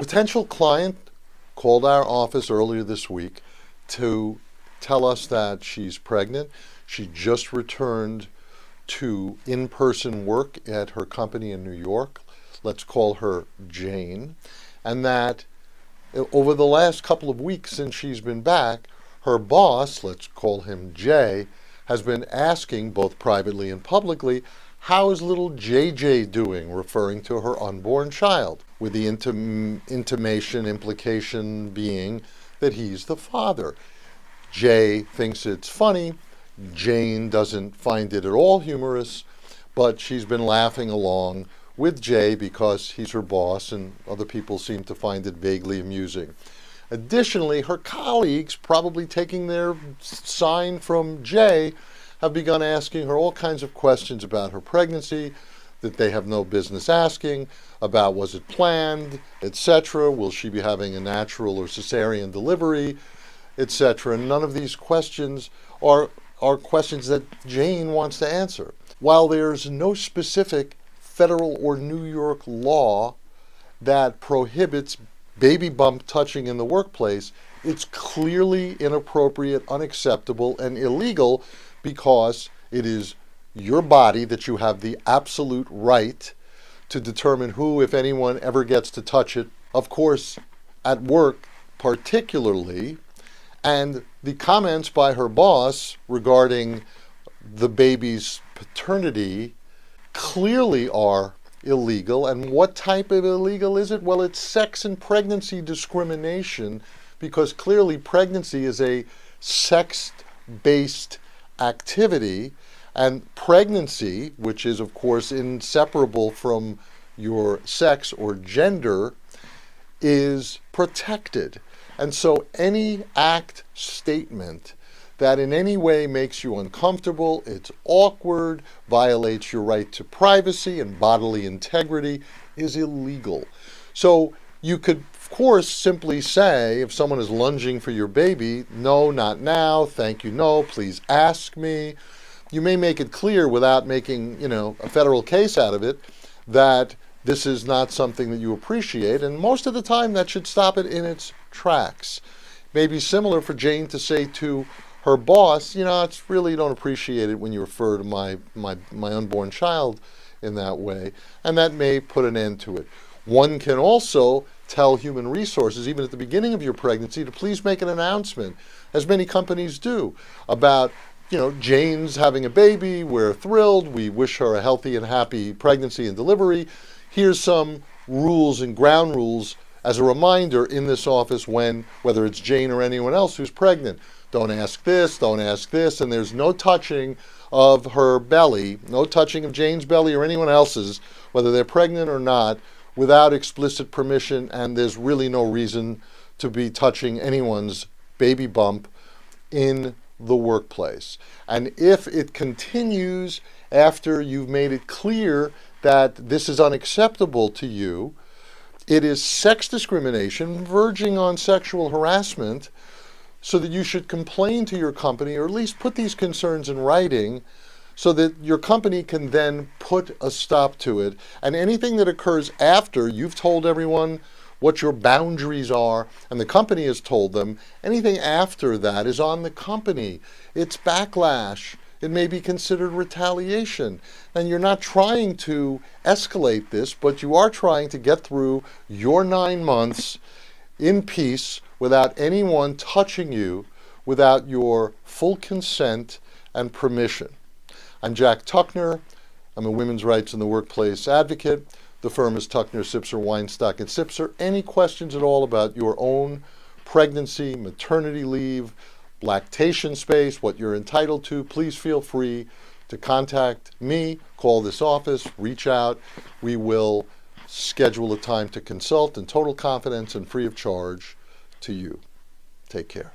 potential client called our office earlier this week to tell us that she's pregnant. She just returned to in-person work at her company in New York. Let's call her Jane. And that over the last couple of weeks since she's been back, her boss, let's call him Jay, has been asking both privately and publicly, how is little JJ doing, referring to her unborn child, with the implication being that he's the father. Jay thinks it's funny. Jane doesn't find it at all humorous, but she's been laughing along with Jay because he's her boss and other people seem to find it vaguely amusing. Additionally, her colleagues, probably taking their sign from Jay, have begun asking her all kinds of questions about her pregnancy that they have no business asking, about was it planned, etc. Will she be having a natural or cesarean delivery, etc. None of these questions are questions that Jane wants to answer. While there's no specific federal or New York law that prohibits baby bump touching in the workplace, it's clearly inappropriate, unacceptable, and illegal because it is your body that you have the absolute right to determine who, if anyone, ever gets to touch it. Of course, at work particularly. And the comments by her boss regarding the baby's paternity clearly are illegal. And what type of illegal is it? Well, it's sex and pregnancy discrimination, because clearly pregnancy is a sex-based activity, and pregnancy, which is of course inseparable from your sex or gender, is protected. And so any act, statement that in any way makes you uncomfortable, it's awkward, violates your right to privacy and bodily integrity, is illegal. So you could, of course, simply say, if someone is lunging for your baby, no, not now, thank you, no, please ask me. You may make it clear without making, a federal case out of it, that this is not something that you appreciate, and most of the time that should stop it in its tracks. Maybe similar for Jane to say to her boss, it's really, don't appreciate it when you refer to my unborn child in that way, and that may put an end to it. One can also tell human resources, even at the beginning of your pregnancy, to please make an announcement, as many companies do, about Jane's having a baby, we're thrilled, we wish her a healthy and happy pregnancy and delivery. Here's some rules and ground rules as a reminder in this office whether it's Jane or anyone else who's pregnant. Don't ask this, and there's no touching of her belly, no touching of Jane's belly or anyone else's, whether they're pregnant or not, without explicit permission, and there's really no reason to be touching anyone's baby bump in the workplace. And if it continues after you've made it clear that this is unacceptable to you, it is sex discrimination, verging on sexual harassment, so that you should complain to your company, or at least put these concerns in writing, so that your company can then put a stop to it. And anything that occurs after you've told everyone what your boundaries are, and the company has told them, anything after that is on the company. It's backlash. It may be considered retaliation. And you're not trying to escalate this, but you are trying to get through your 9 months in peace without anyone touching you, without your full consent and permission. I'm Jack Tuckner. I'm a women's rights in the workplace advocate. The firm is Tuckner, Sipser, Weinstock, and Sipser. Any questions at all about your own pregnancy, maternity leave, lactation space, what you're entitled to, please feel free to contact me, call this office, reach out. We will schedule a time to consult in total confidence and free of charge to you. Take care.